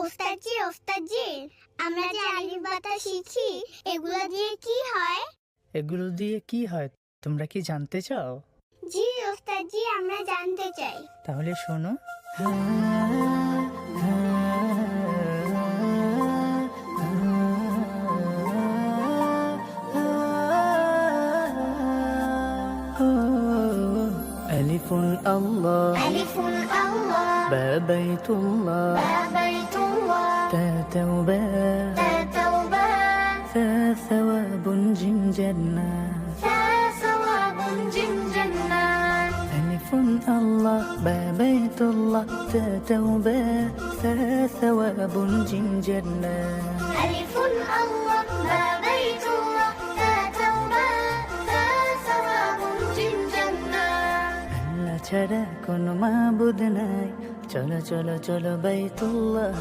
ওস্তাদজি ওস্তাদজি, আমরা যে আলিফ বাতা শিখি এগুলো দিয়ে কি হয়? এগুলো দিয়ে কি হয় তোমরা কি জানতে চাও? জি ওস্তাদজি, আমরা জানতে চাই। তাহলে শোনো। ألف الله ألف الله، باء بيت الله باء بيت الله، تاء توبة تاء توبة، ثاء ثواب جيم جنة ثاء ثواب جيم جنة. ألف الله باء بيت الله تاء توبة ثاء ثواب جيم جنة. ألف الله باء بيت الله تاء توبة ثاء ثواب جيم جنة. আল্লাহ ছাড়া কোনো মাবুদ নাই, চলো চলো চলো বাইতুল্লাহ